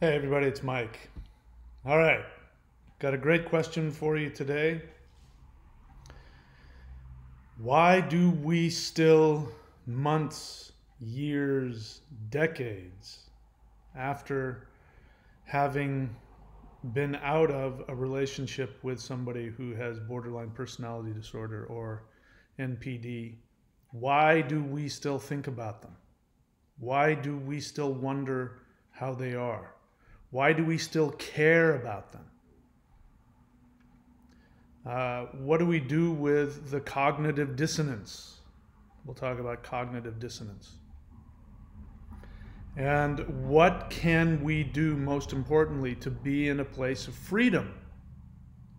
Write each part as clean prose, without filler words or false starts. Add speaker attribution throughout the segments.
Speaker 1: Hey everybody, it's Mike. All right, got a great question for you today. Why do we still, months, years, decades after having been out of a relationship with somebody who has borderline personality disorder or NPD, why do we still think about them? Why do we still wonder how they are? Why do we still care about them? What do we do with the cognitive dissonance? We'll talk about cognitive dissonance. And what can we do, most importantly, to be in a place of freedom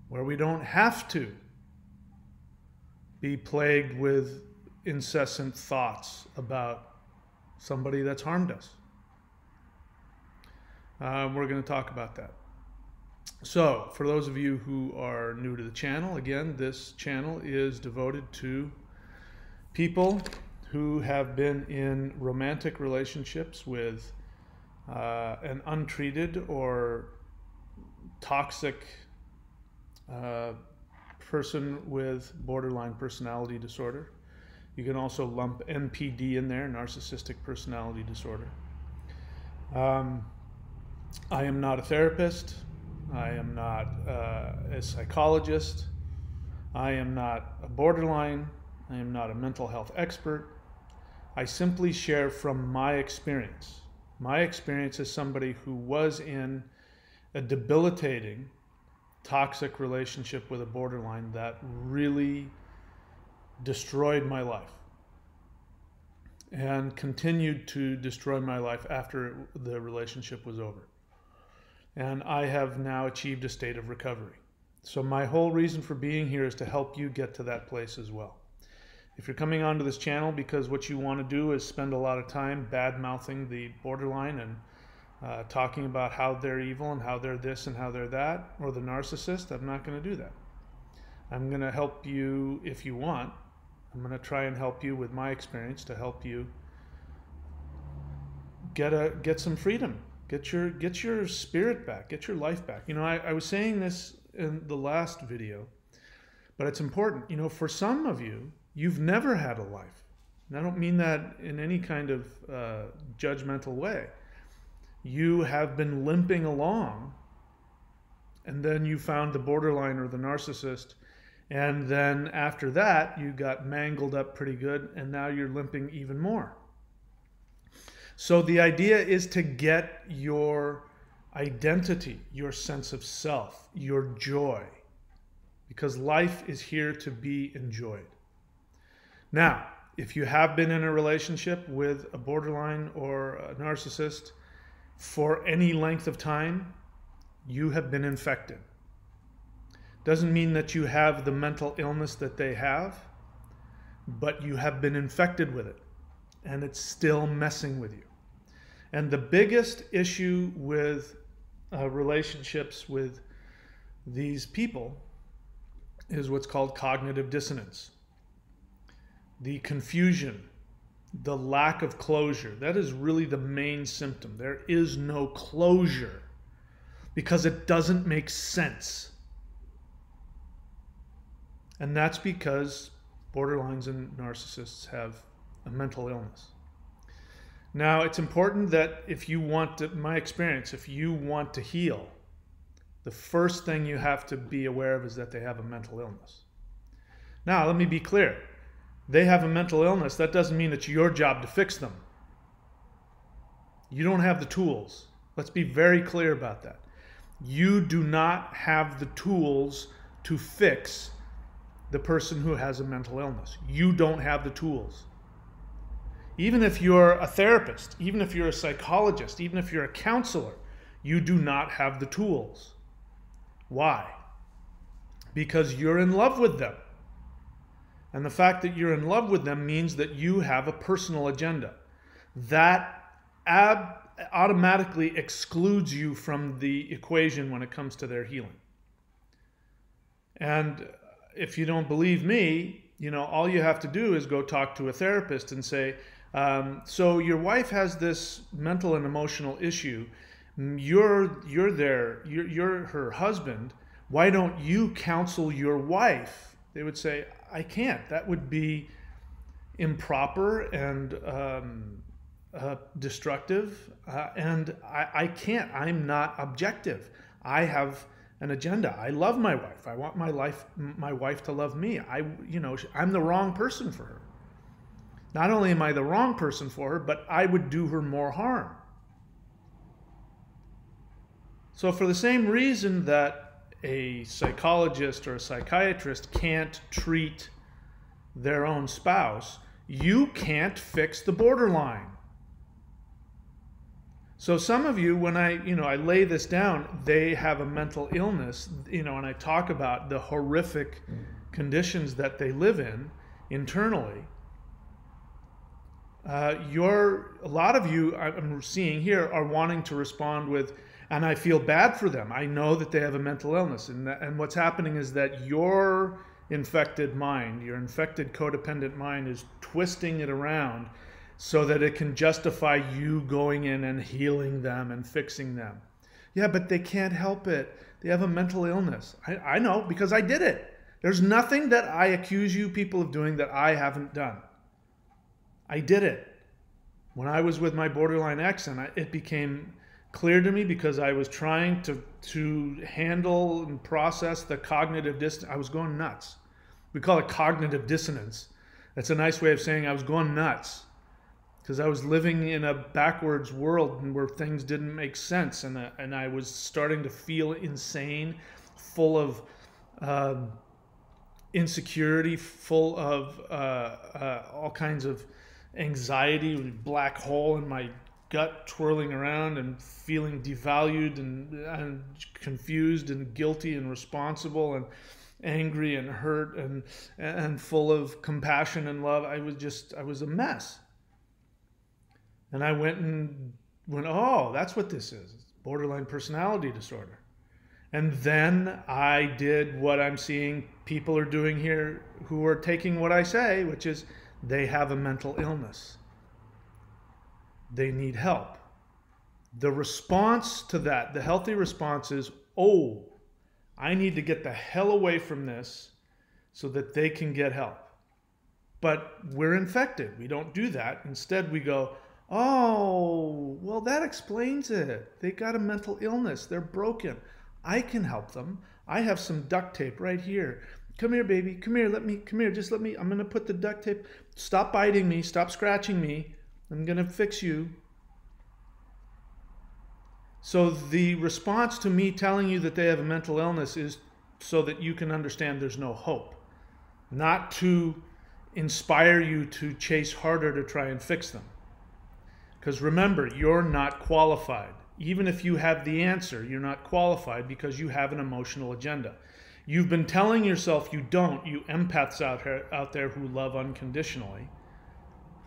Speaker 1: where we don't have to be plagued with incessant thoughts about somebody that's harmed us? We're going to talk about that. So, for those of you who are new to the channel, again, this channel is devoted to people who have been in romantic relationships with an untreated or toxic person with borderline personality disorder. You can also lump NPD in there, narcissistic personality disorder. I am not a therapist. I am not a psychologist. I am not a borderline. I am not a mental health expert. I simply share from my experience. My experience as somebody who was in a debilitating, toxic relationship with a borderline that really destroyed my life and continued to destroy my life after the relationship was over. And I have now achieved a state of recovery. So my whole reason for being here is to help you get to that place as well. If you're coming onto this channel because what you want to do is spend a lot of time bad-mouthing the borderline and talking about how they're evil and how they're this and how they're that, or the narcissist, I'm not going to do that. I'm going to help you if you want. I'm going to try and help you with my experience to help you get some freedom. Get your spirit back, get your life back. You know, I was saying this in the last video, but it's important. You know, for some of you, you've never had a life. And I don't mean that in any kind of judgmental way. You have been limping along, and then you found the borderline or the narcissist, and then after that, you got mangled up pretty good, and now you're limping even more. So the idea is to get your identity, your sense of self, your joy, because life is here to be enjoyed. Now, if you have been in a relationship with a borderline or a narcissist for any length of time, you have been infected. Doesn't mean that you have the mental illness that they have, but you have been infected with it. And it's still messing with you. And the biggest issue with relationships with these people is what's called cognitive dissonance. The confusion, the lack of closure. That is really the main symptom. There is no closure because it doesn't make sense. And that's because borderlines and narcissists have a mental illness. Now, it's important that if you want to, my experience, if you want to heal, the first thing you have to be aware of is that they have a mental illness. Now, let me be clear. They have a mental illness. That doesn't mean it's your job to fix them. You don't have the tools. Let's be very clear about that. You do not have the tools to fix the person who has a mental illness. You don't have the tools. Even if you're a therapist, even if you're a psychologist, even if you're a counselor, you do not have the tools. Why? Because you're in love with them. And the fact that you're in love with them means that you have a personal agenda. That automatically excludes you from the equation when it comes to their healing. And if you don't believe me, you know, all you have to do is go talk to a therapist and say, so your wife has this mental and emotional issue, You're her husband. Why don't you counsel your wife? They would say, I can't. That would be improper and destructive, and I can't. I'm not objective. I have an agenda. I love my wife. I want my wife to love me. I'm the wrong person for her. Not only am I the wrong person for her, but I would do her more harm. So for the same reason that a psychologist or a psychiatrist can't treat their own spouse, you can't fix the borderline. So some of you, when I lay this down, they have a mental illness, and I talk about the horrific conditions that they live in internally. A lot of you I'm seeing here are wanting to respond with, and I feel bad for them. I know that they have a mental illness. And what's happening is that your infected mind, your infected codependent mind, is twisting it around so that it can justify you going in and healing them and fixing them. Yeah, but they can't help it. They have a mental illness. I know, because I did it. There's nothing that I accuse you people of doing that I haven't done. I did it. When I was with my borderline ex, and it became clear to me because I was trying to handle and process the cognitive dissonance. I was going nuts. We call it cognitive dissonance. That's a nice way of saying I was going nuts, because I was living in a backwards world where things didn't make sense, and I was starting to feel insane, full of insecurity, full of all kinds of anxiety, black hole in my gut twirling around, and feeling devalued and confused and guilty and responsible and angry and hurt and full of compassion and love. I was a mess. And I went, oh, that's what this is. It's borderline personality disorder. And then I did what I'm seeing people are doing here who are taking what I say, which is they have a mental illness. They need help. The response to that, the healthy response is, oh, I need to get the hell away from this so that they can get help. But we're infected. We don't do that. Instead, we go, oh, well, that explains it. They got a mental illness. They're broken. I can help them. I have some duct tape right here. Come here, baby. Come here. Come here. Just let me. I'm going to put the duct tape. Stop biting me. Stop scratching me. I'm going to fix you. So the response to me telling you that they have a mental illness is so that you can understand there's no hope, not to inspire you to chase harder to try and fix them. Because remember, you're not qualified. Even if you have the answer, you're not qualified because you have an emotional agenda. You've been telling yourself you don't, you empaths out there who love unconditionally.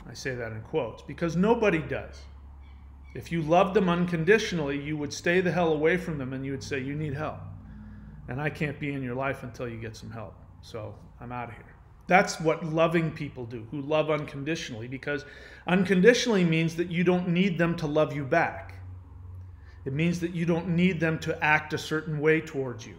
Speaker 1: I say that in quotes, because nobody does. If you loved them unconditionally, you would stay the hell away from them and you would say, you need help. And I can't be in your life until you get some help. So I'm out of here. That's what loving people do, who love unconditionally, because unconditionally means that you don't need them to love you back. It means that you don't need them to act a certain way towards you.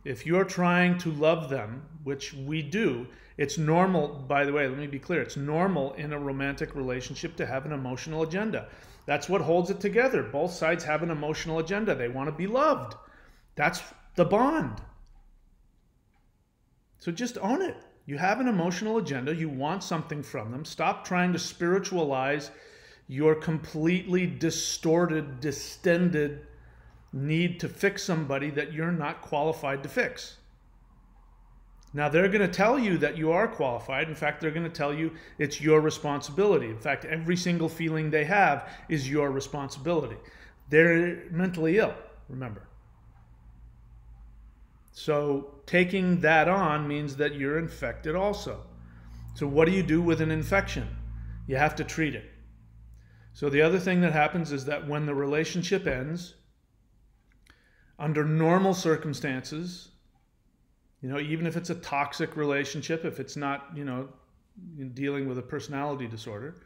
Speaker 1: If you're trying to love them, which we do, it's normal, by the way, let me be clear, it's normal in a romantic relationship to have an emotional agenda. That's what holds it together. Both sides have an emotional agenda. They want to be loved. That's the bond. So just own it. You have an emotional agenda. You want something from them. Stop trying to spiritualize your completely distorted, distended need to fix somebody that you're not qualified to fix. Now, they're going to tell you that you are qualified. In fact, they're going to tell you it's your responsibility. In fact, every single feeling they have is your responsibility. They're mentally ill, remember. So taking that on means that you're infected also. So what do you do with an infection? You have to treat it. So the other thing that happens is that when the relationship ends, under normal circumstances, even if it's a toxic relationship, if it's not, dealing with a personality disorder,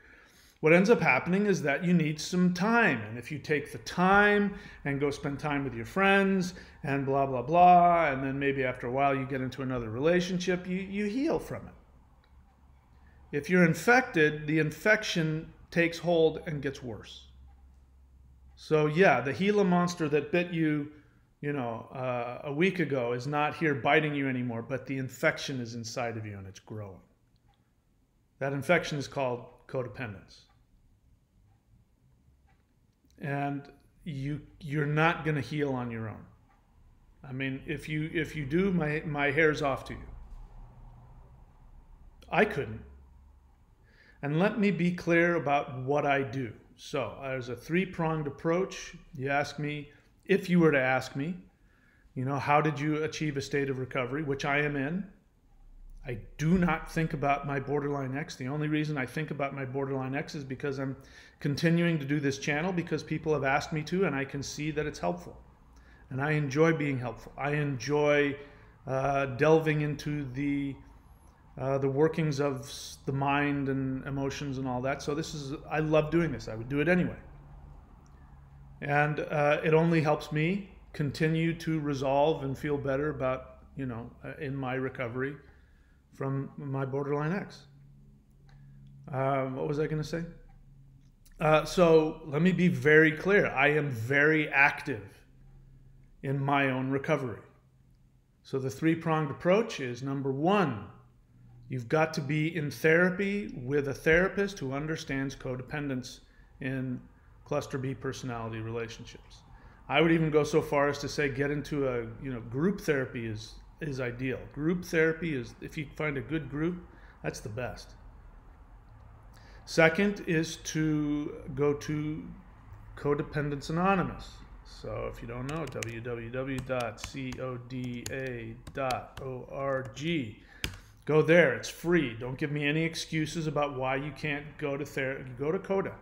Speaker 1: what ends up happening is that you need some time. And if you take the time and go spend time with your friends and blah, blah, blah, and then maybe after a while you get into another relationship, you heal from it. If you're infected, the infection takes hold and gets worse. So yeah, the Gila monster that bit you, a week ago is not here biting you anymore, but the infection is inside of you and it's growing. That infection is called codependence. And you're not going to heal on your own. I mean, if you do, my hair's off to you. I couldn't. And let me be clear about what I do. So there's a three-pronged approach. You ask me, if you were to ask me, how did you achieve a state of recovery, which I am in? I do not think about my borderline X. The only reason I think about my borderline X is because I'm continuing to do this channel because people have asked me to, and I can see that it's helpful. And I enjoy being helpful. I enjoy delving into the workings of the mind and emotions and all that. So I love doing this. I would do it anyway. And it only helps me continue to resolve and feel better about, in my recovery from my borderline X. What was I going to say? So let me be very clear. I am very active in my own recovery. So the three-pronged approach is, number one, you've got to be in therapy with a therapist who understands codependence in cluster B personality relationships. I would even go so far as to say get into a, group therapy is ideal. Group therapy is, if you find a good group, that's the best. Second is to go to Codependence Anonymous. So if you don't know, www.coda.org. Go there. It's free. Don't give me any excuses about why you can't go to therapy. Go to Coda.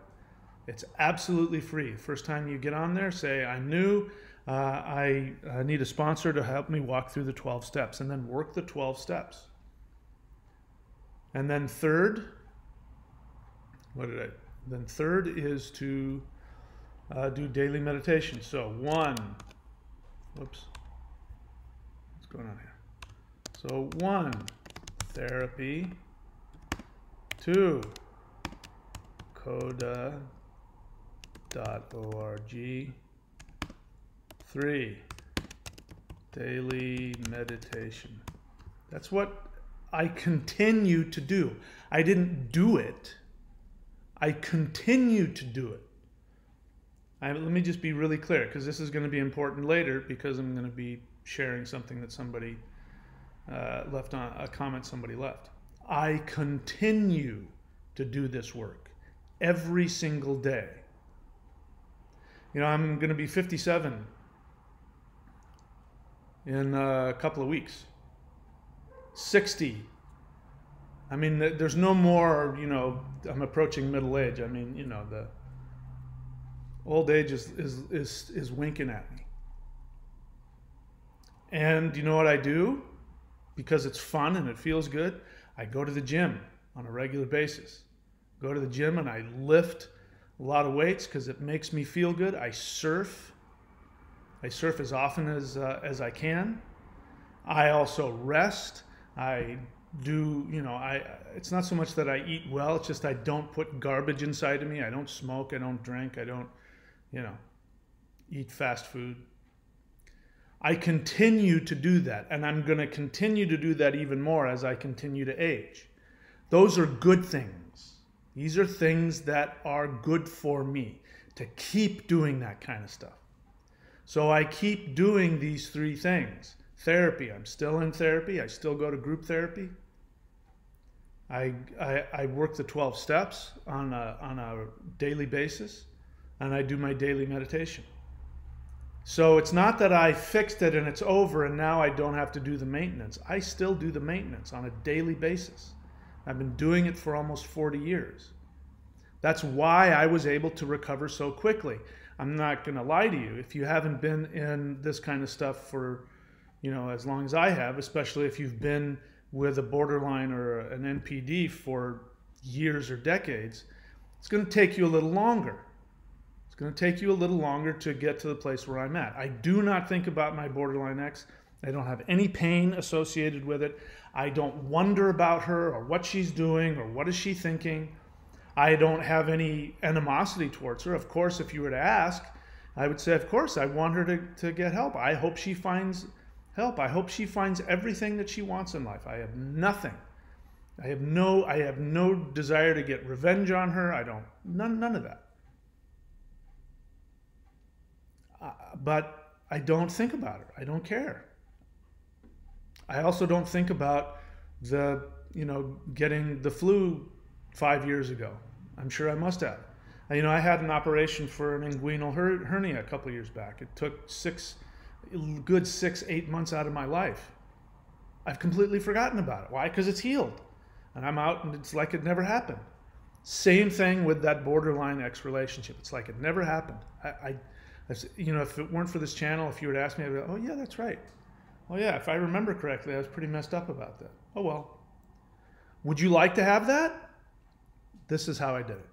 Speaker 1: It's absolutely free. First time you get on there, say, I'm new. I need a sponsor to help me walk through the 12 steps, and then work the 12 steps. And then third is to do daily meditation. So what's going on here? So 1, therapy. 2, coda.org. 3, daily meditation. That's what I continue to do. I didn't do it. I continue to do it. Let me just be really clear, because this is going to be important later, because I'm going to be sharing something that somebody left on a comment somebody left. I continue to do this work every single day. I'm going to be 57 in a couple of weeks. 60. I mean, there's no more, I'm approaching middle age. I mean, the old age is winking at me. And you know what I do? Because it's fun and it feels good, I go to the gym on a regular basis. Go to the gym and I lift a lot of weights because it makes me feel good. I surf. I surf as often as I can. I also rest. I do, it's not so much that I eat well, it's just I don't put garbage inside of me. I don't smoke, I don't drink, I don't, eat fast food. I continue to do that, and I'm going to continue to do that even more as I continue to age. Those are good things. These are things that are good for me, to keep doing that kind of stuff. So I keep doing these 3 things. Therapy, I'm still in therapy. I still go to group therapy. I work the 12 steps on a daily basis, and I do my daily meditation. So it's not that I fixed it and it's over and now I don't have to do the maintenance. I still do the maintenance on a daily basis. I've been doing it for almost 40 years. That's why I was able to recover so quickly. I'm not going to lie to you. If you haven't been in this kind of stuff for, as long as I have, especially if you've been with a borderline or an NPD for years or decades, It's going to take you a little longer. It's going to take you a little longer to get to the place where I'm at. I do not think about my borderline ex. I don't have any pain associated with it. I don't wonder about her or what she's doing or what is she thinking. I don't have any animosity towards her. Of course, if you were to ask, I would say, of course, I want her to get help. I hope she finds help. I hope she finds everything that she wants in life. I have nothing. I have no desire to get revenge on her. None of that. But I don't think about her. I don't care. I also don't think about getting the flu 5 years ago. I'm sure I must have. I had an operation for an inguinal hernia a couple of years back. It took 6-8 months out of my life. I've completely forgotten about it. Why? Because it's healed. And I'm out and it's like it never happened. Same thing with that borderline ex relationship. It's like it never happened. If it weren't for this channel, if you were to ask me, I'd be like, oh yeah, that's right. Oh yeah, if I remember correctly, I was pretty messed up about that. Oh well. Would you like to have that? This is how I did it.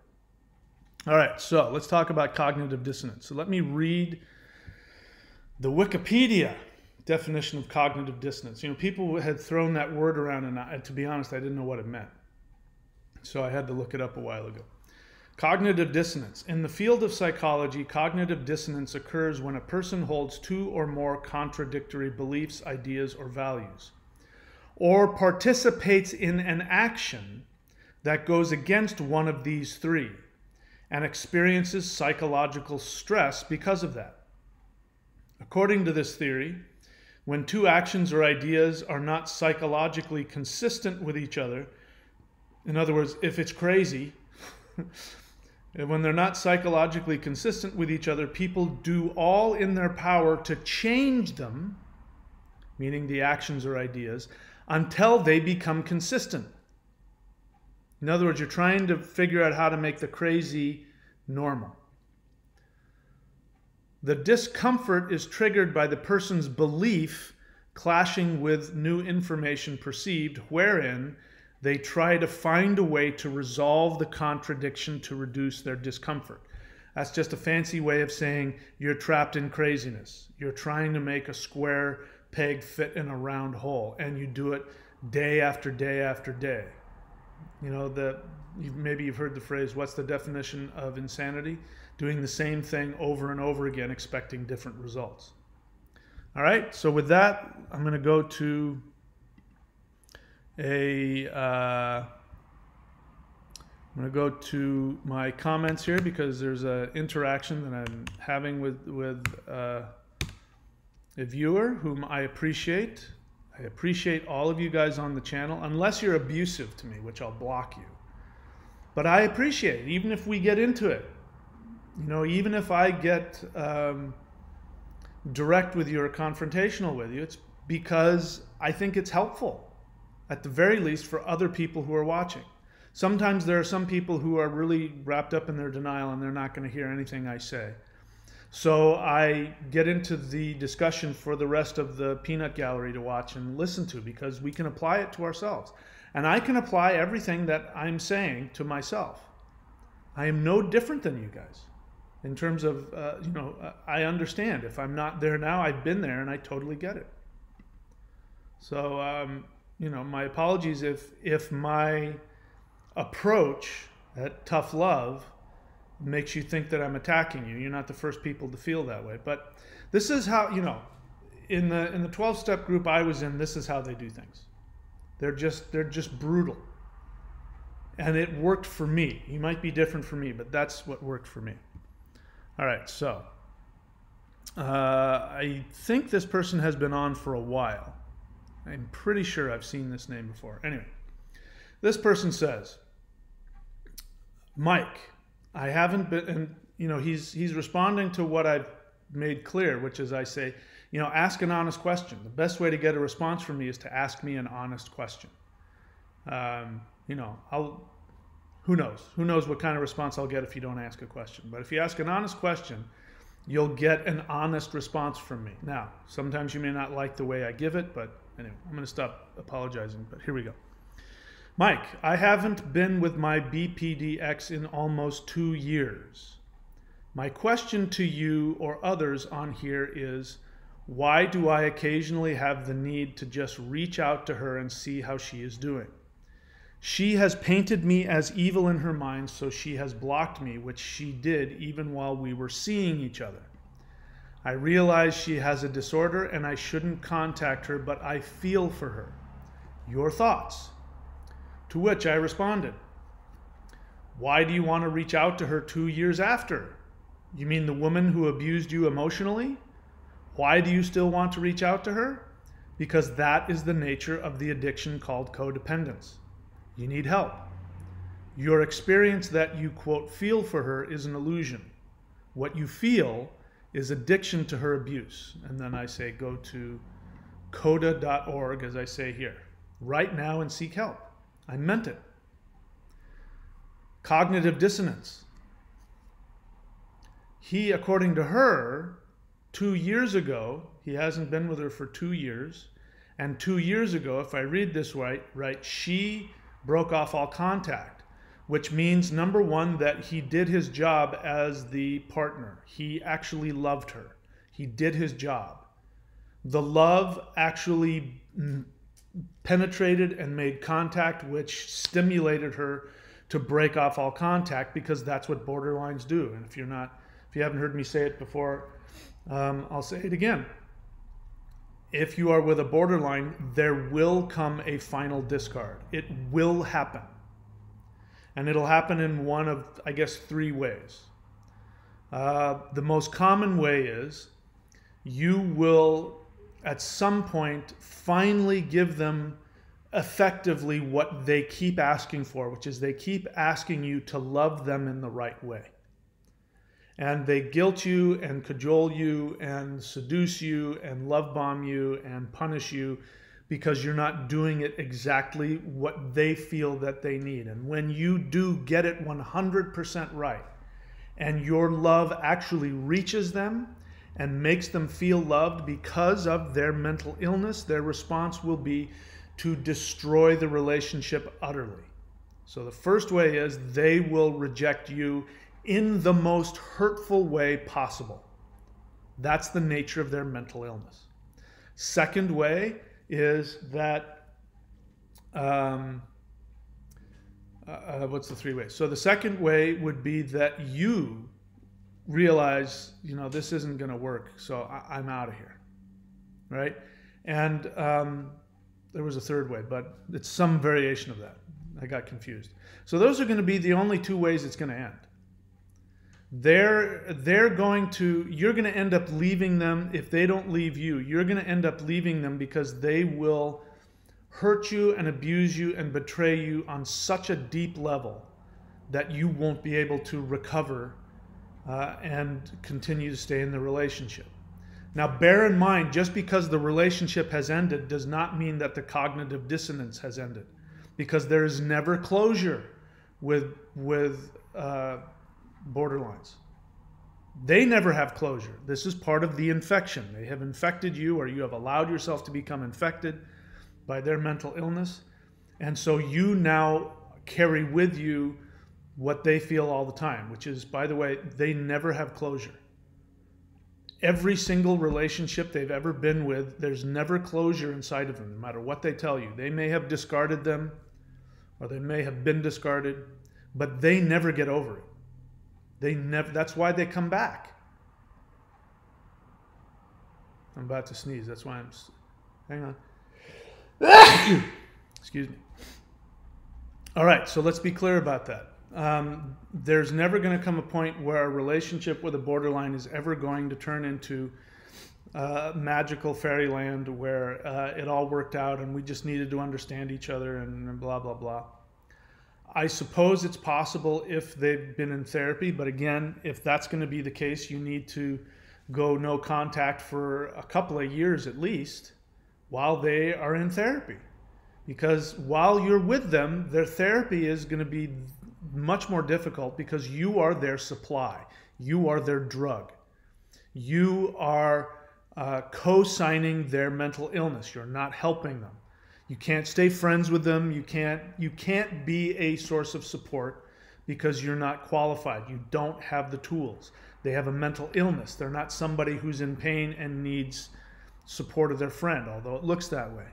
Speaker 1: All right, so let's talk about cognitive dissonance. So let me read the Wikipedia definition of cognitive dissonance. People had thrown that word around, and to be honest, I didn't know what it meant. So I had to look it up a while ago. Cognitive dissonance. In the field of psychology, cognitive dissonance occurs when a person holds two or more contradictory beliefs, ideas, or values, or participates in an action that goes against one of these three, and experiences psychological stress because of that. According to this theory, when two actions or ideas are not psychologically consistent with each other, in other words, if it's crazy, when they're not psychologically consistent with each other, people do all in their power to change them, meaning the actions or ideas, until they become consistent. In other words, you're trying to figure out how to make the crazy normal. The discomfort is triggered by the person's belief clashing with new information perceived, wherein they try to find a way to resolve the contradiction to reduce their discomfort. That's just a fancy way of saying you're trapped in craziness. You're trying to make a square peg fit in a round hole, and you do it day after day after day. Maybe you've heard the phrase, what's the definition of insanity? Doing the same thing over and over again, expecting different results. All right, so with that, I'm going to go to my comments here, because there's an interaction that I'm having with a viewer whom I appreciate. I appreciate all of you guys on the channel, unless you're abusive to me, which I'll block you. But I appreciate it, even if we get into it. Even if I get direct with you or confrontational with you, it's because I think it's helpful, at the very least, for other people who are watching. Sometimes there are some people who are really wrapped up in their denial and they're not going to hear anything I say. So I get into the discussion for the rest of the peanut gallery to watch and listen to, because we can apply it to ourselves. And I can apply everything that I'm saying to myself. I am no different than you guys in terms of, I understand. If I'm not there now, I've been there and I totally get it. So, my apologies if my approach at tough love makes you think that I'm attacking you. You're not the first people to feel that way. But this is how, in the 12-step group I was in, this is how they do things. They're just brutal. And it worked for me. You might be different for me, but that's what worked for me. All right, so I think this person has been on for a while. I'm pretty sure I've seen this name before. Anyway, this person says, Mike, I haven't been, and he's responding to what I've made clear, which is I say, ask an honest question. The best way to get a response from me is to ask me an honest question. Who knows? Who knows what kind of response I'll get if you don't ask a question. But if you ask an honest question, you'll get an honest response from me. Now, sometimes you may not like the way I give it, but anyway, I'm going to stop apologizing, but here we go. Mike, I haven't been with my BPD ex in almost 2 years. My question to you or others on here is, why do I occasionally have the need to just reach out to her and see how she is doing? She has painted me as evil in her mind, so she has blocked me, which she did even while we were seeing each other. I realize she has a disorder and I shouldn't contact her, but I feel for her. Your thoughts? To which I responded, why do you want to reach out to her 2 years after? You mean the woman who abused you emotionally? Why do you still want to reach out to her? Because that is the nature of the addiction called codependence. You need help. Your experience that you, quote, feel for her is an illusion. What you feel is addiction to her abuse. And then I say, go to coda.org, as I say here, right now and seek help. I meant it. Cognitive dissonance. He, according to her, 2 years ago, he hasn't been with her for 2 years. And 2 years ago, if I read this right, she broke off all contact, which means, number one, that he did his job as the partner. He actually loved her. He did his job. The love actually penetrated and made contact, which stimulated her to break off all contact, because that's what borderlines do. And if you haven't heard me say it before, I'll say it again. If you are with a borderline, there will come a final discard. It will happen. And it'll happen in one of, I guess, 3 ways. The most common way is you will, at some point, finally give them effectively what they keep asking for, which is they keep asking you to love them in the right way. And they guilt you and cajole you and seduce you and love bomb you and punish you because you're not doing it exactly what they feel that they need. And when you do get it 100% right, and your love actually reaches them and makes them feel loved because of their mental illness, their response will be to destroy the relationship utterly. So the first way is they will reject you in the most hurtful way possible. That's the nature of their mental illness. Second way is that, what's the 3 ways? So the second way would be that you realize, this isn't going to work, so I'm out of here, right? And there was a third way, but it's some variation of that. I got confused. So those are going to be the only 2 ways it's going to end. You're going to end up leaving them. If they don't leave you, you're going to end up leaving them because they will hurt you and abuse you and betray you on such a deep level that you won't be able to recover and continue to stay in the relationship. Now, bear in mind, just because the relationship has ended does not mean that the cognitive dissonance has ended, because there is never closure with borderlines. They never have closure. This is part of the infection. They have infected you, or you have allowed yourself to become infected by their mental illness. And so you now carry with you what they feel all the time, which is, by the way, they never have closure. Every single relationship they've ever been with, there's never closure inside of them, no matter what they tell you. They may have discarded them, or they may have been discarded, but they never get over it. That's why they come back. I'm about to sneeze. That's why hang on. Excuse me. All right, so let's be clear about that. There's never going to come a point where a relationship with a borderline is ever going to turn into magical fairyland where it all worked out and we just needed to understand each other and blah, blah, blah. I suppose it's possible if they've been in therapy, but again, if that's going to be the case, you need to go no contact for a couple of years at least while they are in therapy. Because while you're with them, their therapy is going to be much more difficult because you are their supply. You are their drug. You are co-signing their mental illness. You're not helping them. You can't stay friends with them. You can't be a source of support because you're not qualified. You don't have the tools. They have a mental illness. They're not somebody who's in pain and needs support of their friend, although it looks that way.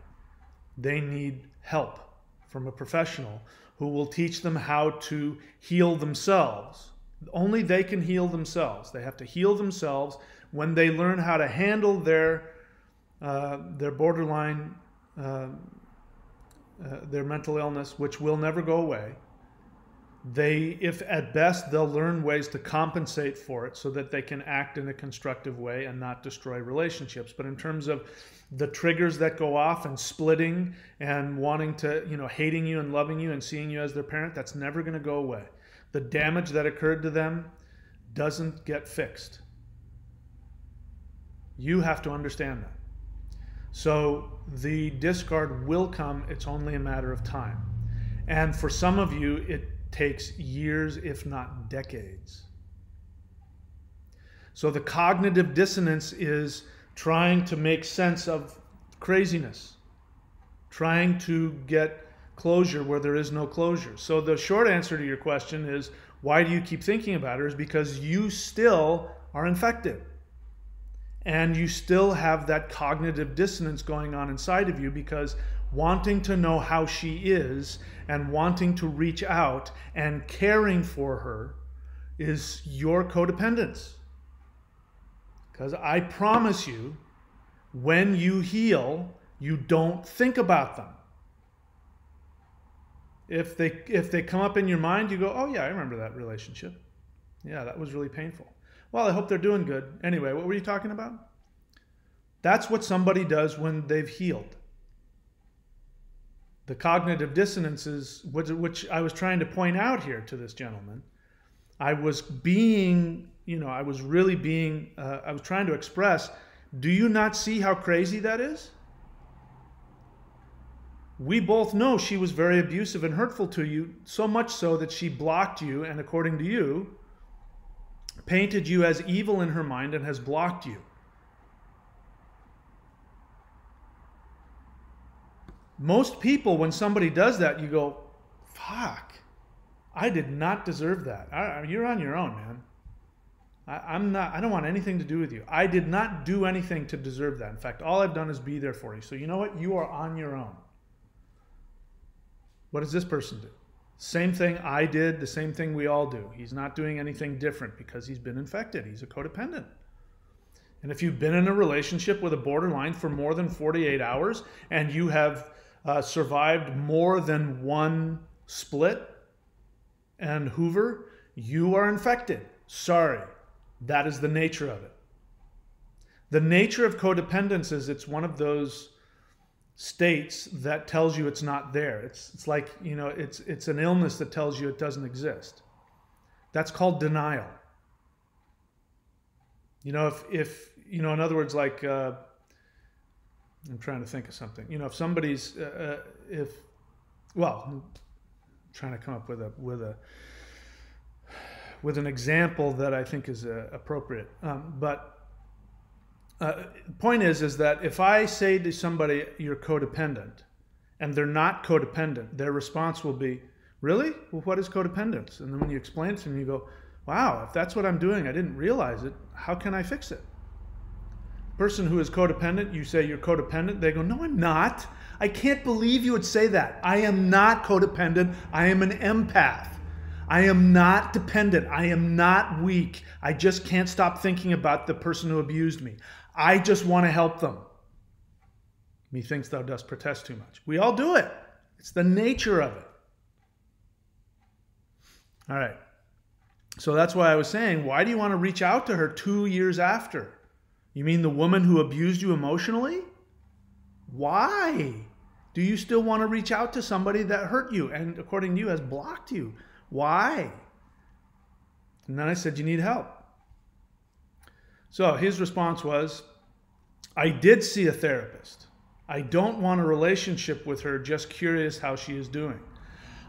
Speaker 1: They need help from a professional who will teach them how to heal themselves. Only they can heal themselves. They have to heal themselves. When they learn how to handle their borderline, their mental illness, which will never go away, if at best, they'll learn ways to compensate for it so that they can act in a constructive way and not destroy relationships. But in terms of the triggers that go off and splitting and wanting to, hating you and loving you and seeing you as their parent, that's never going to go away. The damage that occurred to them doesn't get fixed. You have to understand that. So the discard will come. It's only a matter of time. And for some of you, it takes years, if not decades. So the cognitive dissonance is trying to make sense of craziness, trying to get closure where there is no closure. So the short answer to your question is, why do you keep thinking about her? Is because you still are infected. And you still have that cognitive dissonance going on inside of you, because wanting to know how she is and wanting to reach out and caring for her is your codependence. Because I promise you, when you heal, you don't think about them. If they come up in your mind, you go, oh yeah, I remember that relationship. Yeah, that was really painful. Well, I hope they're doing good. Anyway, what were you talking about? That's what somebody does when they've healed. The cognitive dissonance is, which I was trying to point out here to this gentleman. I was trying to express, do you not see how crazy that is? We both know she was very abusive and hurtful to you, so much so that she blocked you, and according to you, painted you as evil in her mind and has blocked you. Most people, when somebody does that, you go, fuck, I did not deserve that. You're on your own, man. I don't want anything to do with you. I did not do anything to deserve that. In fact, all I've done is be there for you. So you know what? You are on your own. What does this person do? Same thing I did, the same thing we all do. He's not doing anything different because he's been infected. He's a codependent. And if you've been in a relationship with a borderline for more than 48 hours and you have survived more than one split and Hoover, you are infected. Sorry. That is the nature of it. The nature of codependence is it's one of those states that tells you it's not there. It's like, it's an illness that tells you it doesn't exist. That's called denial. In other words, like, I'm trying to think of something. If somebody's, I'm trying to come up with an example that I think is appropriate. Point is that if I say to somebody, you're codependent, and they're not codependent, their response will be, really? Well, what is codependence? And then when you explain it to them, you go, wow, if that's what I'm doing, I didn't realize it. How can I fix it? Person who is codependent, you say you're codependent, they go, no, I'm not. I can't believe you would say that. I am not codependent. I am an empath. I am not dependent. I am not weak. I just can't stop thinking about the person who abused me. I just want to help them. Methinks thou dost protest too much. We all do it. It's the nature of it. All right. So that's why I was saying, why do you want to reach out to her 2 years after? You mean the woman who abused you emotionally? Why do you still want to reach out to somebody that hurt you and, according to you, has blocked you? Why? And then I said, you need help. So his response was, I did see a therapist. I don't want a relationship with her, just curious how she is doing.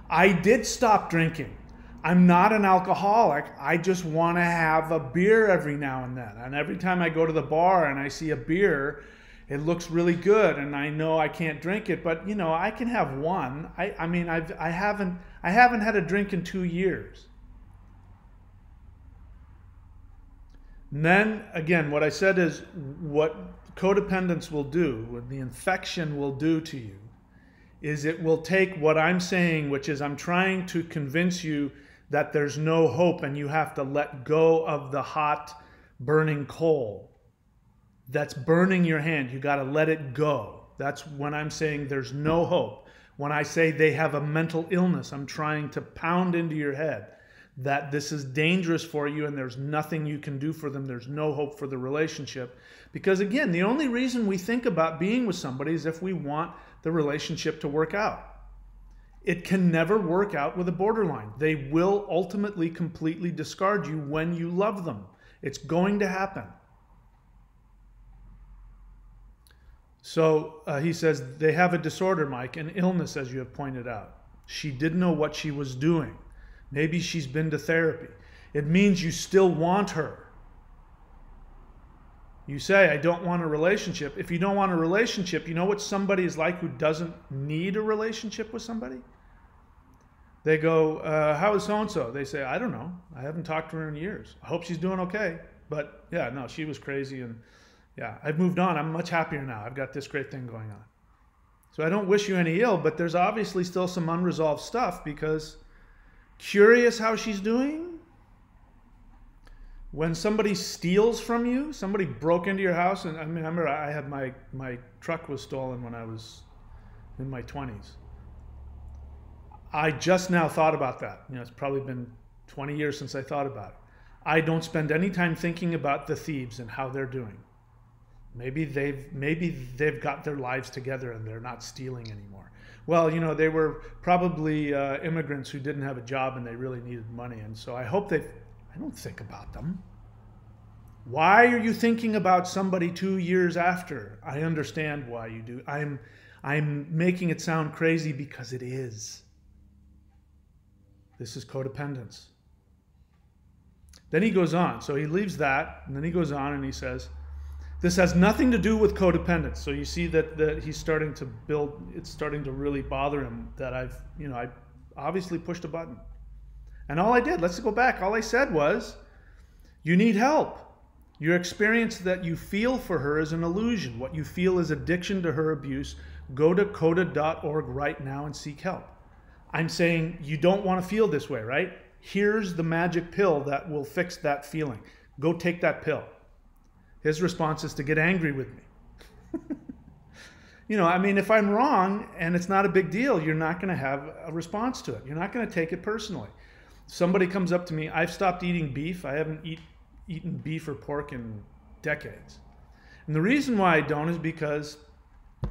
Speaker 1: I did stop drinking. I'm not an alcoholic. I just want to have a beer every now and then. And every time I go to the bar and I see a beer, it looks really good, and I know I can't drink it, but you know, I can have one. I mean, I haven't had a drink in 2 years. And then again, what I said is what codependence will do, what the infection will do to you, is it will take what I'm saying, which is I'm trying to convince you that there's no hope and you have to let go of the hot burning coal that's burning your hand. You got to let it go. That's when I'm saying there's no hope. When I say they have a mental illness, I'm trying to pound into your head that this is dangerous for you and there's nothing you can do for them. There's no hope for the relationship. Because again, the only reason we think about being with somebody is if we want the relationship to work out. It can never work out with a borderline. They will ultimately completely discard you when you love them. It's going to happen. So he says, they have a disorder, Mike, an illness, as you have pointed out. She didn't know what she was doing. Maybe she's been to therapy. It means you still want her. You say, I don't want a relationship. If you don't want a relationship, you know what somebody is like who doesn't need a relationship with somebody? They go, how is so-and-so? They say, I don't know. I haven't talked to her in years. I hope she's doing okay. But yeah, no, she was crazy. And yeah, I've moved on. I'm much happier now. I've got this great thing going on. So I don't wish you any ill, but there's obviously still some unresolved stuff because curious how she's doing? When somebody steals from you, somebody broke into your house, and I mean, I remember I had my truck was stolen when I was in my 20s. I just now thought about that. You know, it's probably been 20 years since I thought about it. I don't spend any time thinking about the thieves and how they're doing. Maybe they've got their lives together and they're not stealing anymore. Well, you know, they were probably immigrants who didn't have a job and they really needed money. And so I hope I don't think about them. Why are you thinking about somebody 2 years after? I understand why you do. I'm making it sound crazy because it is. This is codependence. Then he goes on. So he leaves that, and then he goes on and he says, this has nothing to do with codependence. So you see that he's starting to build, it's starting to really bother him that I obviously pushed a button. And all I did, let's go back, all I said was, you need help. Your experience that you feel for her is an illusion. What you feel is addiction to her abuse. Go to coda.org right now and seek help. I'm saying you don't want to feel this way, right? Here's the magic pill that will fix that feeling. Go take that pill. His response is to get angry with me. You know, I mean, if I'm wrong and it's not a big deal, you're not going to have a response to it. You're not going to take it personally. Somebody comes up to me, I've stopped eating beef. I haven't eaten beef or pork in decades. And the reason why I don't is because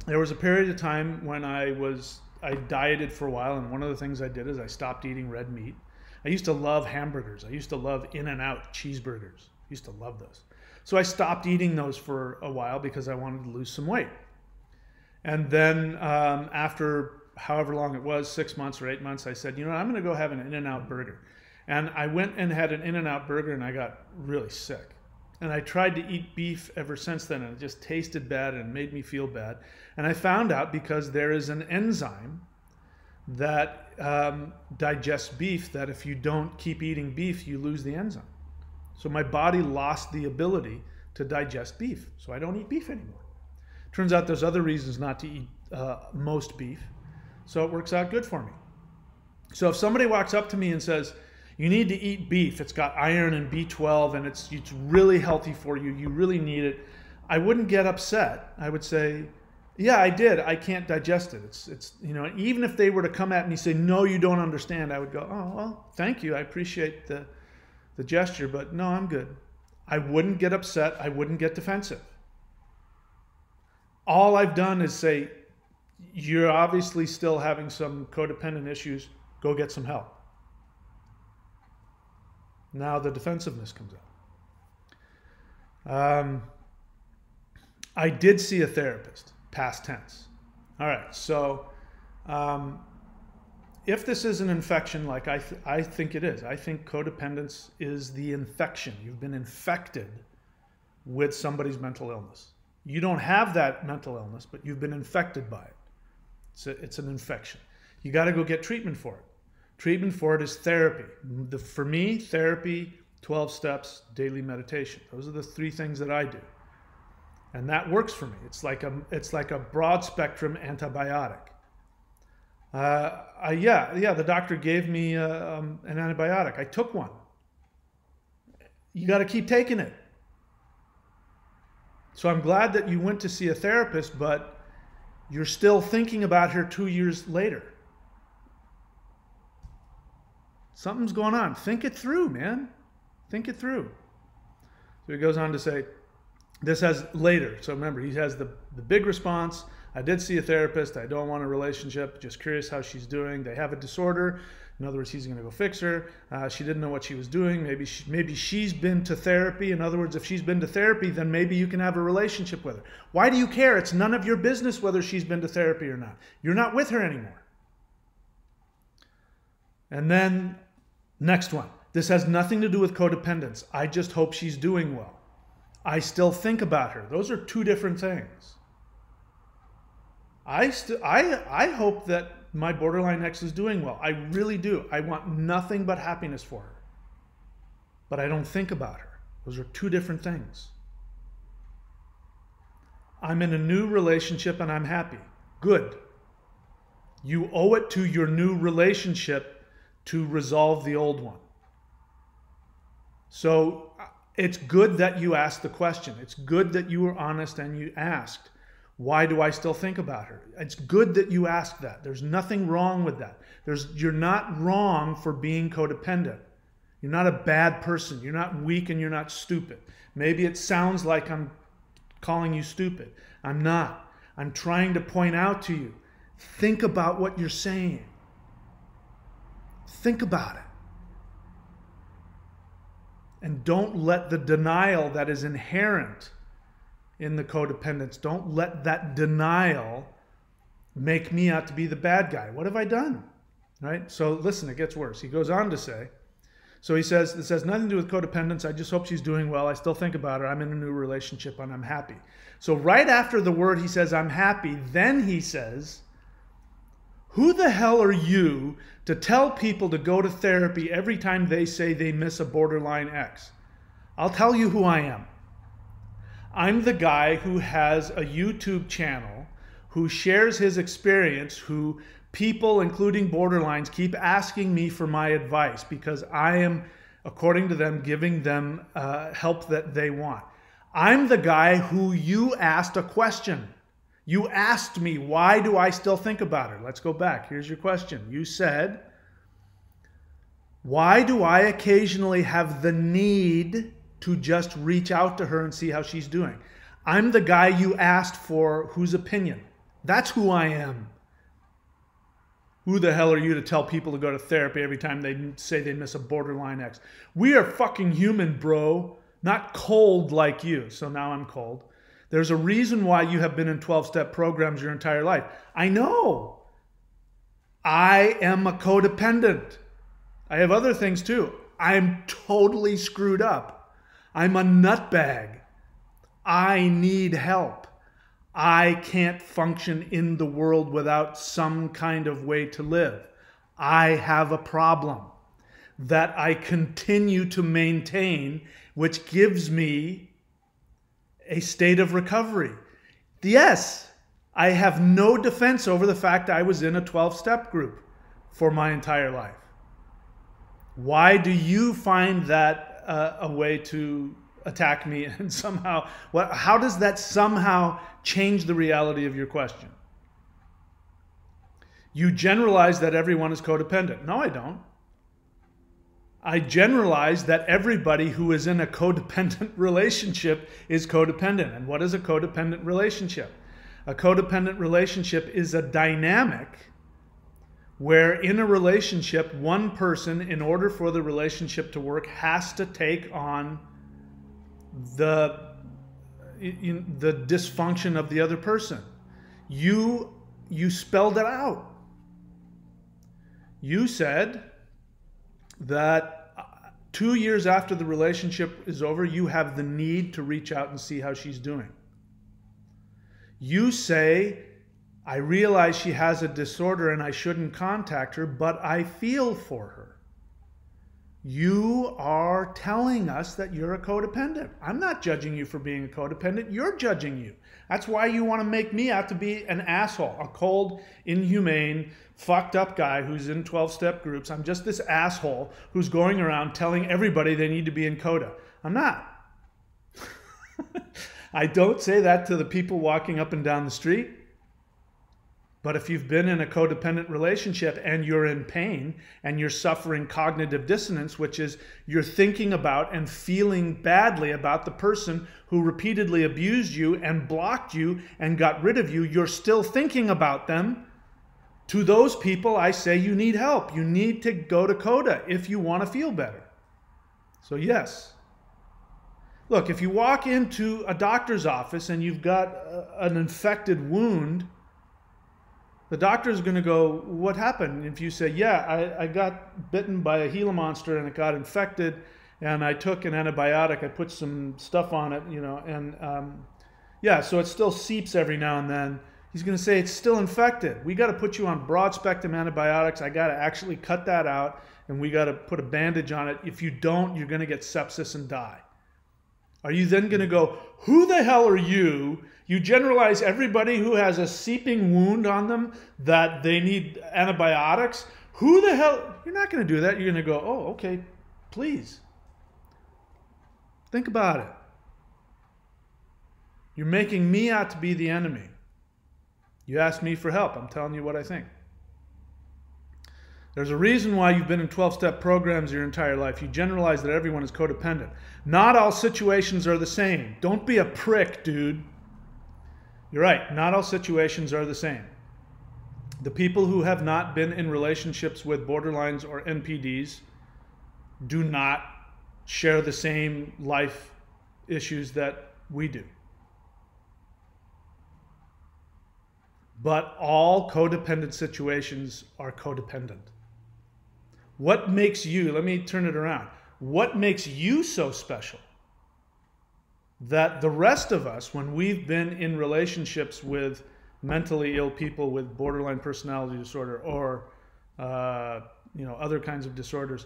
Speaker 1: there was a period of time when I dieted for a while, and one of the things I did is I stopped eating red meat. I used to love hamburgers. I used to love In-N-Out cheeseburgers. I used to love those. So I stopped eating those for a while because I wanted to lose some weight. And then after however long it was, 6 months or 8 months, I said, you know what, I'm going to go have an In-N-Out burger. And I went and had an In-N-Out burger and I got really sick. And I tried to eat beef ever since then and it just tasted bad and made me feel bad. And I found out because there is an enzyme that digests beef that if you don't keep eating beef, you lose the enzyme. So my body lost the ability to digest beef. So I don't eat beef anymore. Turns out there's other reasons not to eat most beef. So it works out good for me. So if somebody walks up to me and says, you need to eat beef, it's got iron and B12 and it's really healthy for you, you really need it, I wouldn't get upset. I would say, yeah, I did. I can't digest it. It's you know, even if they were to come at me and say, no, you don't understand, I would go, oh, well, thank you. I appreciate the gesture, but no, I'm good. I wouldn't get upset. I wouldn't get defensive. All I've done is say, you're obviously still having some codependent issues. Go get some help. Now the defensiveness comes out. I did see a therapist, past tense. All right, so if this is an infection, like I think it is, I think codependence is the infection. You've been infected with somebody's mental illness. You don't have that mental illness, but you've been infected by it. It's an infection. You got to go get treatment for it. Treatment for it is therapy. For me, therapy, 12 steps, daily meditation. Those are the 3 things that I do. And that works for me. It's like a broad spectrum antibiotic. The doctor gave me an antibiotic. I took one. You got to keep taking it. So I'm glad that you went to see a therapist, but you're still thinking about her 2 years later. Something's going on. Think it through, man. Think it through. So he goes on to say, this has later. So remember, he has the big response. I did see a therapist. I don't want a relationship. Just curious how she's doing. They have a disorder. In other words, he's going to go fix her. She didn't know what she was doing. Maybe she's been to therapy. In other words, if she's been to therapy, then maybe you can have a relationship with her. Why do you care? It's none of your business whether she's been to therapy or not. You're not with her anymore. And then, next one. This has nothing to do with codependence. I just hope she's doing well. I still think about her. Those are 2 different things. I hope that my borderline ex is doing well. I really do. I want nothing but happiness for her. But I don't think about her. Those are 2 different things. I'm in a new relationship and I'm happy. Good. You owe it to your new relationship to resolve the old one. So it's good that you asked the question. It's good that you were honest and you asked, why do I still think about her? It's good that you asked that. There's nothing wrong with that. You're not wrong for being codependent. You're not a bad person. You're not weak and you're not stupid. Maybe it sounds like I'm calling you stupid. I'm not. I'm trying to point out to you, think about what you're saying. Think about it. And don't let the denial that is inherent in the codependence, don't let that denial make me out to be the bad guy. What have I done? Right? So listen, it gets worse. He goes on to say, so he says, this has nothing to do with codependence. I just hope she's doing well. I still think about her. I'm in a new relationship and I'm happy. So right after the word he says, I'm happy, then he says, who the hell are you to tell people to go to therapy every time they say they miss a borderline ex? I'll tell you who I am. I'm the guy who has a YouTube channel, who shares his experience, who people, including borderlines, keep asking me for my advice because I am, according to them, giving them help that they want. I'm the guy who you asked a question. You asked me, why do I still think about her? Let's go back. Here's your question. You said, why do I occasionally have the need to just reach out to her and see how she's doing? I'm the guy you asked for whose opinion. That's who I am. Who the hell are you to tell people to go to therapy every time they say they miss a borderline ex? We are fucking human, bro. Not cold like you. So now I'm cold. There's a reason why you have been in 12-step programs your entire life. I know. I am a codependent. I have other things too. I'm totally screwed up. I'm a nutbag. I need help. I can't function in the world without some kind of way to live. I have a problem that I continue to maintain, which gives me a state of recovery. Yes, I have no defense over the fact I was in a 12-step group for my entire life. Why do you find that a way to attack me and somehow, how does that somehow change the reality of your question? You generalize that everyone is codependent. No, I don't. I generalize that everybody who is in a codependent relationship is codependent. And what is a codependent relationship? A codependent relationship is a dynamic where in a relationship, one person, in order for the relationship to work, has to take on the dysfunction of the other person. You spelled it out. You said that 2 years after the relationship is over, you have the need to reach out and see how she's doing. You say, I realize she has a disorder and I shouldn't contact her, but I feel for her. You are telling us that you're a codependent. I'm not judging you for being a codependent. You're judging you. That's why you want to make me out to be an asshole, a cold, inhumane, fucked up guy who's in 12-step groups. I'm just this asshole who's going around telling everybody they need to be in coda. I'm not. I don't say that to the people walking up and down the street. But if you've been in a codependent relationship and you're in pain and you're suffering cognitive dissonance, which is you're thinking about and feeling badly about the person who repeatedly abused you and blocked you and got rid of you, you're still thinking about them. To those people, I say you need help. You need to go to coda if you want to feel better. So yes. Look, if you walk into a doctor's office and you've got an infected wound, the doctor is going to go, what happened? If you say, yeah, I got bitten by a Gila monster and it got infected and I took an antibiotic, I put some stuff on it, you know, and yeah, so it still seeps every now and then. He's going to say, it's still infected. We got to put you on broad spectrum antibiotics. I got to actually cut that out and we got to put a bandage on it. If you don't, you're going to get sepsis and die. Are you then going to go, who the hell are you? You generalize everybody who has a seeping wound on them that they need antibiotics. Who the hell? You're not going to do that. You're going to go, oh, okay, please. Think about it. You're making me out to be the enemy. You asked me for help. I'm telling you what I think. There's a reason why you've been in 12-step programs your entire life. You generalize that everyone is codependent. Not all situations are the same. Don't be a prick, dude. You're right. Not all situations are the same. The people who have not been in relationships with borderlines or NPDs do not share the same life issues that we do. But all codependent situations are codependent. What makes you, let me turn it around, what makes you so special that the rest of us, when we've been in relationships with mentally ill people with borderline personality disorder or other kinds of disorders,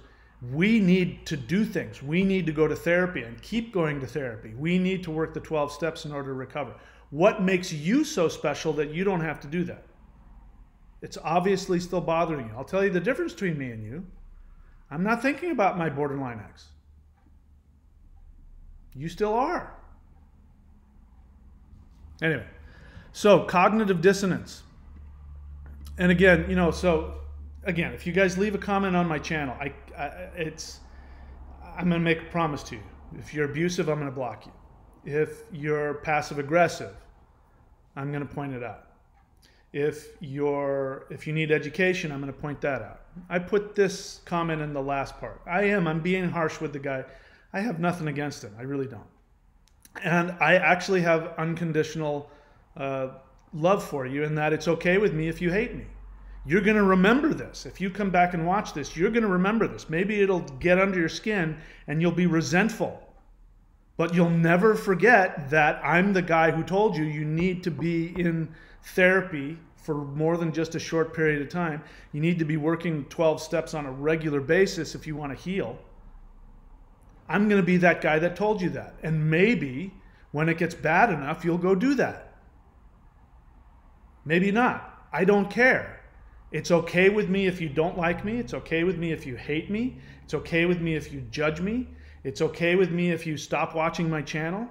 Speaker 1: we need to do things. We need to go to therapy and keep going to therapy. We need to work the 12 steps in order to recover. What makes you so special that you don't have to do that? It's obviously still bothering you. I'll tell you the difference between me and you. I'm not thinking about my borderline ex. You still are. Anyway, so cognitive dissonance. And again, if you guys leave a comment on my channel, I'm going to make a promise to you. If you're abusive, I'm going to block you. If you're passive aggressive, I'm going to point it out. If you need education, I'm going to point that out. I put this comment in the last part. I'm being harsh with the guy. I have nothing against him. I really don't. And I actually have unconditional love for you in that it's okay with me if you hate me. You're going to remember this. If you come back and watch this, you're going to remember this. Maybe it'll get under your skin and you'll be resentful. But you'll never forget that I'm the guy who told you you need to be in therapy for more than just a short period of time. You need to be working 12 steps on a regular basis if you want to heal. I'm going to be that guy that told you that. And maybe when it gets bad enough, you'll go do that. Maybe not. I don't care. It's okay with me if you don't like me. It's okay with me if you hate me. It's okay with me if you judge me. It's okay with me if you stop watching my channel.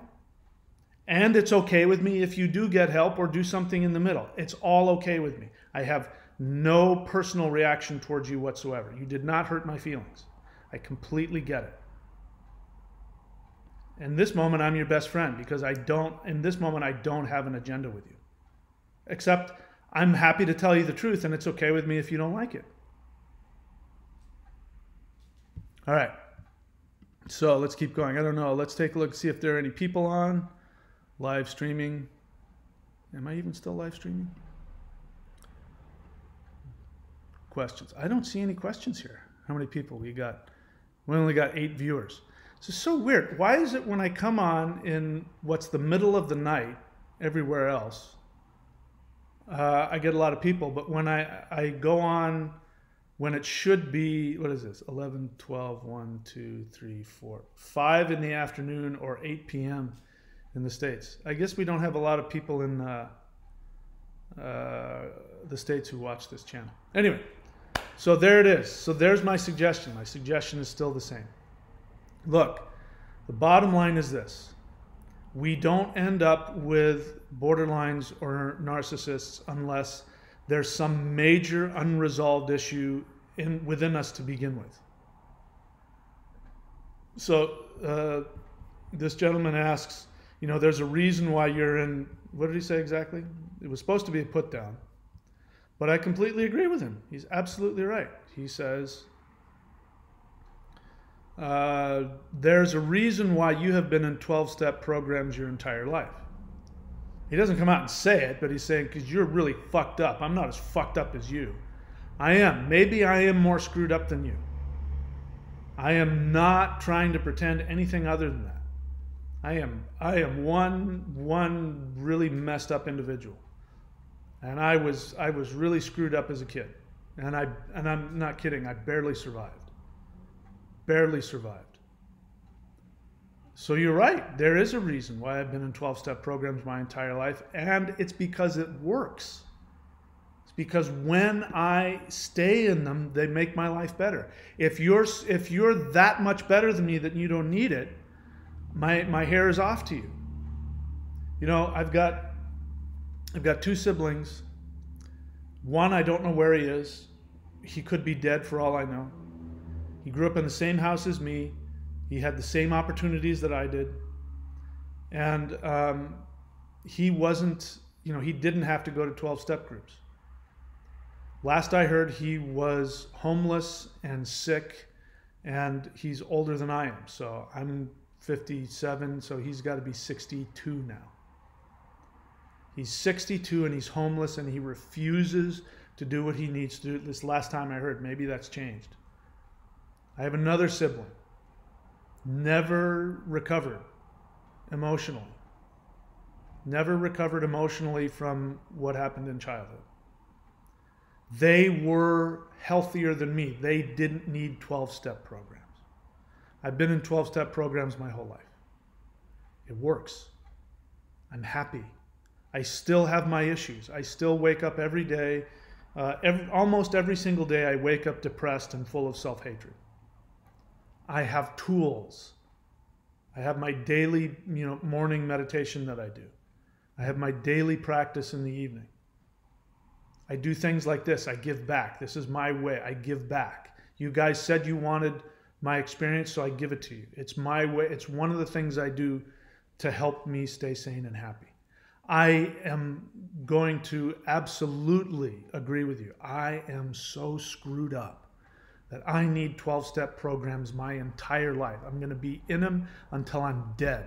Speaker 1: And it's okay with me if you do get help or do something in the middle. It's all okay with me. I have no personal reaction towards you whatsoever. You did not hurt my feelings. I completely get it. In this moment, I'm your best friend because in this moment, I don't have an agenda with you. Except I'm happy to tell you the truth and it's okay with me if you don't like it. All right. So let's keep going. I don't know. Let's take a look, see if there are any people on live streaming. Am I even still live streaming? Questions. I don't see any questions here. How many people we got? We only got 8 viewers. This is so weird. Why is it when I come on in what's the middle of the night everywhere else, I get a lot of people, but when I go on, when it should be, what is this, 11, 12, 1, 2, 3, 4, 5 in the afternoon or 8 p.m. in the States. I guess we don't have a lot of people in the States who watch this channel. Anyway, so there it is. So there's my suggestion. My suggestion is still the same. Look, the bottom line is this. We don't end up with borderlines or narcissists unless there's some major unresolved issue within us to begin with. So this gentleman asks, you know, there's a reason why you're in, what did he say exactly? It was supposed to be a put down. But I completely agree with him. He's absolutely right. He says, there's a reason why you have been in 12-step programs your entire life. He doesn't come out and say it, but he's saying, because you're really fucked up. I'm not as fucked up as you. I am. Maybe I am more screwed up than you. I am not trying to pretend anything other than that. I am one really messed up individual. And I was really screwed up as a kid. And I'm not kidding, I barely survived. Barely survived. So you're right, there is a reason why I've been in 12-step programs my entire life, and it's because it works. It's because when I stay in them, they make my life better. If you're that much better than me that you don't need it, my hair is off to you. You know, I've got 2 siblings. One, I don't know where he is. He could be dead for all I know. He grew up in the same house as me. He had the same opportunities that I did. And he wasn't, you know, he didn't have to go to 12-step groups. Last I heard, he was homeless and sick, and he's older than I am. So I'm 57, so he's got to be 62 now. He's 62 and he's homeless and he refuses to do what he needs to do. This last time I heard, maybe that's changed. I have another sibling, never recovered emotionally. Never recovered emotionally from what happened in childhood. They were healthier than me. They didn't need 12-step programs. I've been in 12-step programs my whole life. It works. I'm happy. I still have my issues. I still wake up every day. Almost every single day I wake up depressed and full of self-hatred. I have tools. I have my daily, morning meditation that I do. I have my daily practice in the evening. I do things like this. I give back. This is my way. I give back. You guys said you wanted my experience, so I give it to you. It's my way. It's one of the things I do to help me stay sane and happy. I am going to absolutely agree with you. I am so screwed up that I need 12-step programs my entire life. I'm going to be in them until I'm dead.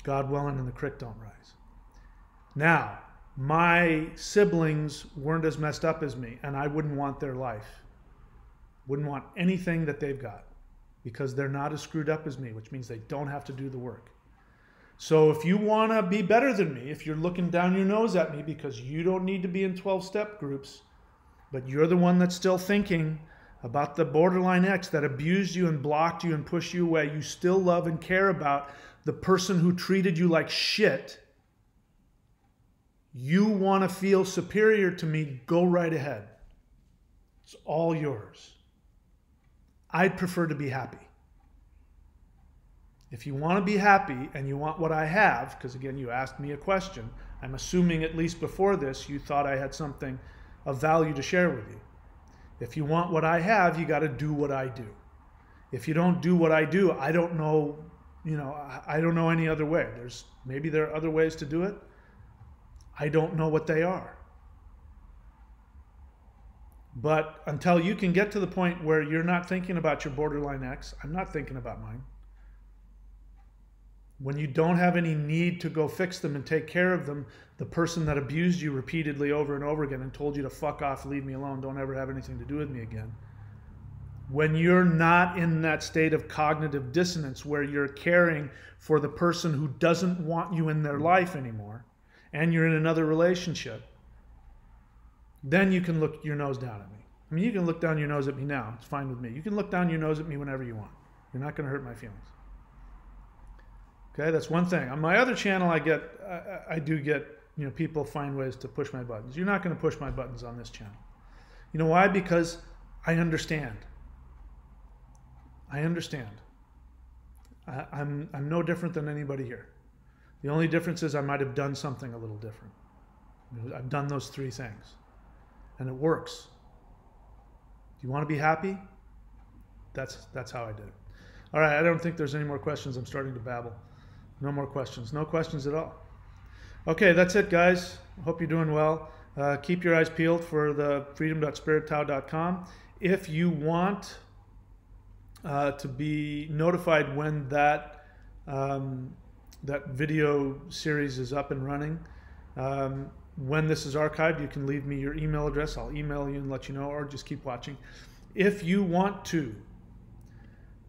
Speaker 1: God willing, and the creek don't rise. Now, my siblings weren't as messed up as me, and I wouldn't want their life. Wouldn't want anything that they've got, because they're not as screwed up as me, which means they don't have to do the work. So if you want to be better than me, if you're looking down your nose at me because you don't need to be in 12-step groups, but you're the one that's still thinking about the borderline ex that abused you and blocked you and pushed you away, you still love and care about the person who treated you like shit, you want to feel superior to me, go right ahead. It's all yours. I'd prefer to be happy. If you want to be happy and you want what I have, because again, you asked me a question, I'm assuming at least before this, you thought I had something of value to share with you. If you want what I have, you got to do what I do. If you don't do what I do, I don't know, I don't know any other way. Maybe there are other ways to do it. I don't know what they are. But until you can get to the point where you're not thinking about your borderline ex, I'm not thinking about mine. When you don't have any need to go fix them and take care of them, the person that abused you repeatedly over and over again and told you to fuck off, leave me alone, don't ever have anything to do with me again. When you're not in that state of cognitive dissonance where you're caring for the person who doesn't want you in their life anymore, and you're in another relationship, then you can look your nose down at me. I mean, you can look down your nose at me now. It's fine with me. You can look down your nose at me whenever you want. You're not going to hurt my feelings. Okay, that's one thing. On my other channel, I do get, you know, people find ways to push my buttons. You're not going to push my buttons on this channel. You know why? Because I understand. I understand. I'm no different than anybody here. The only difference is I might have done something a little different. I've done those three things, and it works. Do you want to be happy? That's how I did it. All right, I don't think there's any more questions. I'm starting to babble. No more questions. No questions at all. Okay, that's it, guys. Hope you're doing well. Keep your eyes peeled for the freedom.spirittao.com. If you want to be notified when that video series is up and running, when this is archived, you can leave me your email address. I'll email you and let you know, or just keep watching. If you want to,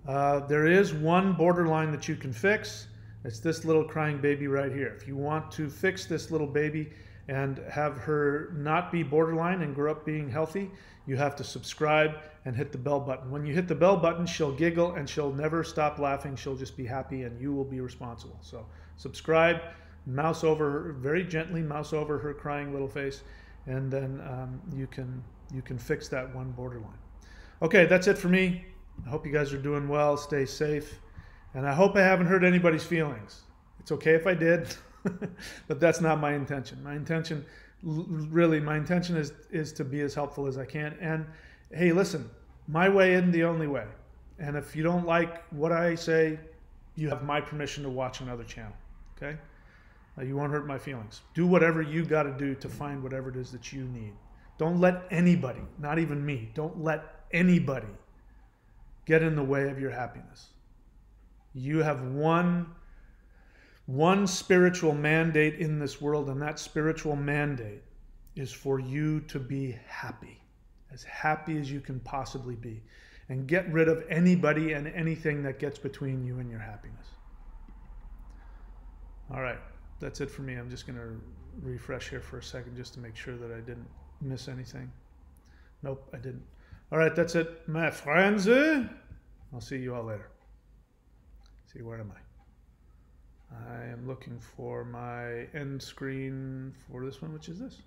Speaker 1: there is one borderline that you can fix. It's this little crying baby right here. If you want to fix this little baby and have her not be borderline and grow up being healthy, you have to subscribe and hit the bell button. When you hit the bell button, she'll giggle and she'll never stop laughing. She'll just be happy and you will be responsible. So subscribe, mouse over her, very gently mouse over her crying little face, and then you can fix that one borderline. Okay, that's it for me. I hope you guys are doing well. Stay safe. And I hope I haven't hurt anybody's feelings. It's okay if I did, but that's not my intention. My intention, really, my intention is to be as helpful as I can. And hey, listen, my way isn't the only way. And if you don't like what I say, you have my permission to watch another channel, okay? You won't hurt my feelings. Do whatever you got to do to find whatever it is that you need. Don't let anybody, not even me, don't let anybody get in the way of your happiness. You have one spiritual mandate in this world, and that spiritual mandate is for you to be happy as you can possibly be, and get rid of anybody and anything that gets between you and your happiness. All right, that's it for me. I'm just going to refresh here for a second just to make sure that I didn't miss anything. Nope, I didn't. All right, that's it, my friends. I'll see you all later. See, where am I? I am looking for my end screen for this one, which is this.